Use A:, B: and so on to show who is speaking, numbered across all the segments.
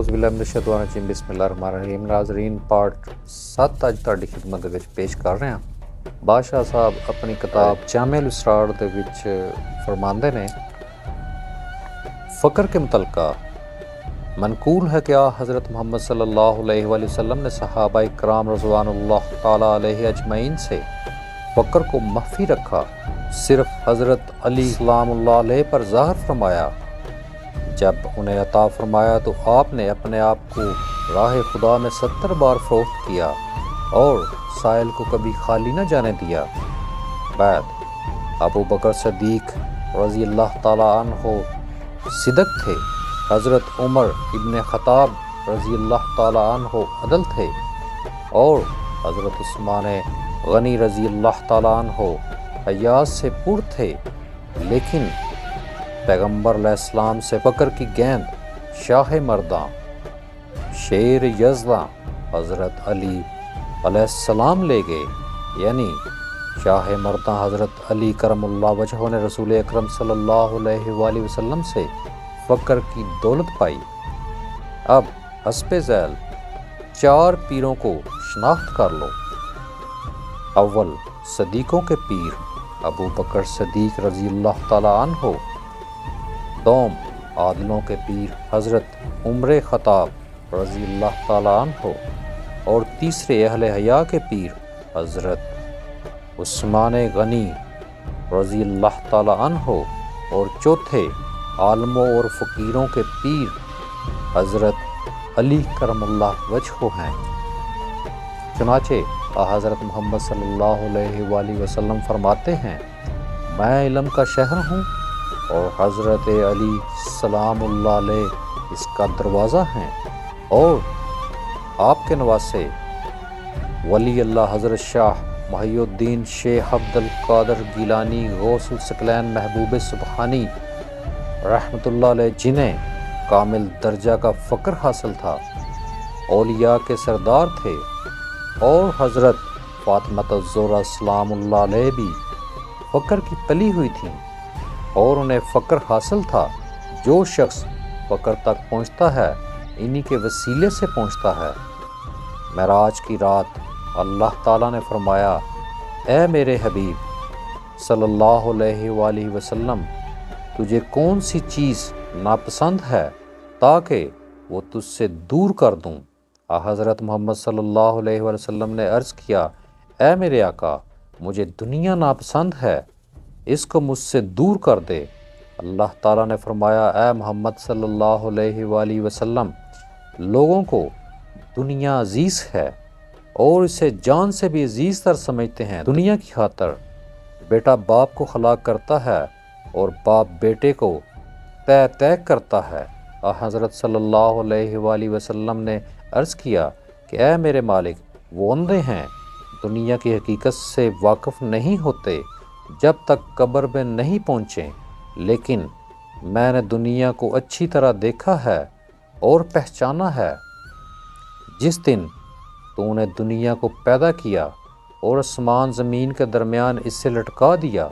A: اعوذ باللہ من الشیطان الرجیم بسم اللہ الرحمن الرحیم۔ ناظرین، پارٹ 7 اج تہاڈی خدمت وچ پیش کر رہے ہیں۔ بادشاہ صاحب اپنی کتاب جامع الاسرار دے وچ فرماندے نے فقر کے متعلقہ منقول ہے کہ حضرت محمد صلی اللہ علیہ وآلہ وسلم نے صحابہ کرام رضوان اللہ تعالیٰ علیہ اجمعین سے فقر کو مخفی رکھا، صرف حضرت علی سلام اللہ علیہ پر ظاہر فرمایا۔ جب انہیں عطا فرمایا تو آپ نے اپنے آپ کو راہ خدا میں 70 بار فروخت کیا اور سائل کو کبھی خالی نہ جانے دیا۔ بعد ابو بکر صدیق رضی اللہ تعالیٰ عنہ صدق تھے، حضرت عمر ابن خطاب رضی اللہ تعالیٰ عنہ عدل تھے اور حضرت عثمان غنی رضی اللہ تعالیٰ عنہ حیا سے پر تھے، لیکن پیغمبر علیہ السلام سے فقر کی گیند شاہ مرداں شیر یزداں حضرت علی علیہ السلام لے گئے، یعنی شاہ مرداں حضرت علی کرم اللہ وجہہ نے رسول اکرم صلی اللہ علیہ وآلہ وسلم سے فقر کی دولت پائی۔ اب حسب ذیل 4 پیروں کو شناخت کر لو۔ اول، صدیقوں کے پیر ابو بکر صدیق رضی اللہ تعالیٰ عنہ۔ دوم، عادلوں کے پیر حضرت عمر خطاب رضی اللہ تعالیٰ عنہ۔ اور تیسرے، اہل حیا کے پیر حضرت عثمان غنی رضی اللہ تعالیٰ عنہ۔ اور چوتھے، عالموں اور فقیروں کے پیر حضرت علی کرم اللہ وجہہ ہیں۔ چنانچہ حضرت محمد صلی اللہ علیہ وآلہ وسلم فرماتے ہیں، میں علم کا شہر ہوں اور حضرت علی سلام اللہ علیہ اس کا دروازہ ہیں، اور آپ کے نواسے ولی اللہ حضرت شاہ محی الدین شیخ عبد القادر گیلانی غوث الثقلین محبوب سبحانی رحمۃ اللہ علیہ، جنہیں کامل درجہ کا فقر حاصل تھا، اولیاء کے سردار تھے، اور حضرت فاطمہ الزہرا سلام اللہ علیہ بھی فقر کی پلی ہوئی تھیں اور انہیں فقر حاصل تھا۔ جو شخص فقر تک پہنچتا ہے انہی کے وسیلے سے پہنچتا ہے۔ معراج کی رات اللہ تعالیٰ نے فرمایا، اے میرے حبیب صلی اللہ علیہ وآلہ وسلم، تجھے کون سی چیز ناپسند ہے تاکہ وہ تجھ سے دور کر دوں۔ حضرت محمد صلی اللہ علیہ وآلہ وسلم نے عرض کیا، اے میرے آقا، مجھے دنیا ناپسند ہے، اس کو مجھ سے دور کر دے۔ اللہ تعالیٰ نے فرمایا، اے محمد صلی اللہ علیہ وآلہ وسلم، لوگوں کو دنیا عزیز ہے اور اسے جان سے بھی عزیز تر سمجھتے ہیں۔ دنیا کی خاطر بیٹا باپ کو ہلاک کرتا ہے اور باپ بیٹے کو طے کرتا ہے۔ حضرت صلی اللہ علیہ وآلہ وسلم نے عرض کیا کہ اے میرے مالک، وہ اندھے ہیں، دنیا کی حقیقت سے واقف نہیں ہوتے جب تک قبر میں نہیں پہنچیں، لیکن میں نے دنیا کو اچھی طرح دیکھا ہے اور پہچانا ہے۔ جس دن تو نے دنیا کو پیدا کیا اور آسمان زمین کے درمیان اس سے لٹکا دیا،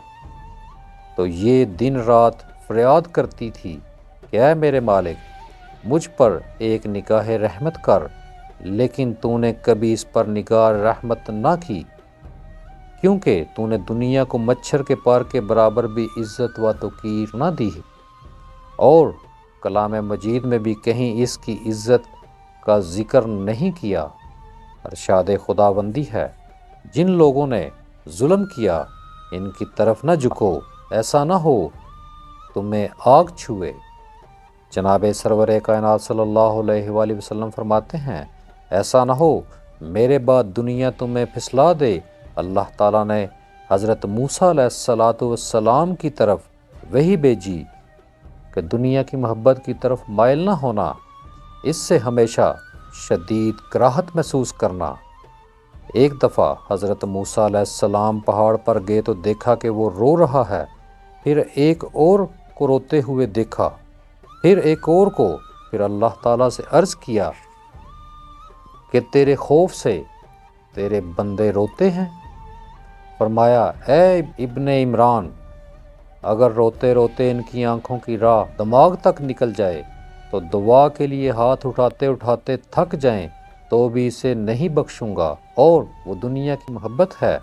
A: تو یہ دن رات فریاد کرتی تھی کہ اے میرے مالک، مجھ پر ایک نگاہ رحمت کر، لیکن تو نے کبھی اس پر نگاہ رحمت نہ کی، کیونکہ تو نے دنیا کو مچھر کے پر کے برابر بھی عزت و توقیر نہ دی، اور کلام مجید میں بھی کہیں اس کی عزت کا ذکر نہیں کیا۔ ارشاد خداوندی ہے، جن لوگوں نے ظلم کیا ان کی طرف نہ جھکو، ایسا نہ ہو تمہیں آگ چھوئے۔ جناب سرور کائنات صلی اللہ علیہ وآلہ وسلم فرماتے ہیں، ایسا نہ ہو میرے بعد دنیا تمہیں پھسلا دے۔ اللہ تعالیٰ نے حضرت موسیٰ علیہ السلام کی طرف وحی بھیجی کہ دنیا کی محبت کی طرف مائل نہ ہونا، اس سے ہمیشہ شدید کراہت محسوس کرنا۔ ایک دفعہ حضرت موسیٰ علیہ السلام پہاڑ پر گئے تو دیکھا کہ وہ رو رہا ہے، پھر ایک اور کو روتے ہوئے دیکھا، پھر ایک اور کو، پھر اللہ تعالیٰ سے عرض کیا کہ تیرے خوف سے تیرے بندے روتے ہیں۔ فرمایا، اے ابن عمران، اگر روتے روتے ان کی آنکھوں کی راہ دماغ تک نکل جائے تو دعا کے لیے ہاتھ اٹھاتے اٹھاتے تھک جائیں تو بھی اسے نہیں بخشوں گا، اور وہ دنیا کی محبت ہے۔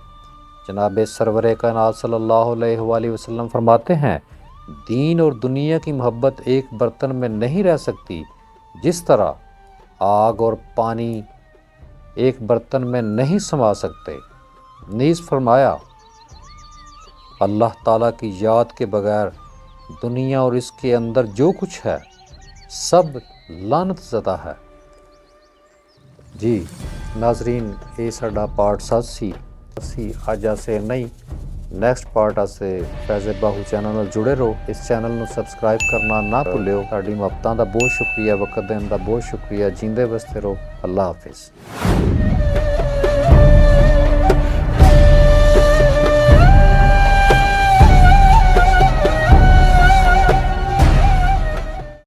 A: جناب سرور کائنات صلی اللہ علیہ وآلہ وسلم فرماتے ہیں، دین اور دنیا کی محبت ایک برتن میں نہیں رہ سکتی، جس طرح آگ اور پانی ایک برتن میں نہیں سما سکتے۔ نیز فرمایا، اللہ تعالیٰ کی یاد کے بغیر دنیا اور اس کے اندر جو کچھ ہے سب لعنت زدہ ہے۔ جی ناظرین، یہ ساڈا پارٹ 7 سی، اسی اج اسے نہیں نیکسٹ پارٹ اسے فیض باہو چینل نال جڑے رہو۔ اس چینل نو سبسکرائب کرنا نہ بھولیو۔ تہاڈی محبتاں دا بہت شکریہ، وقت دین دا بہت شکریہ۔ جیندے بستے رہو۔ اللہ حافظ۔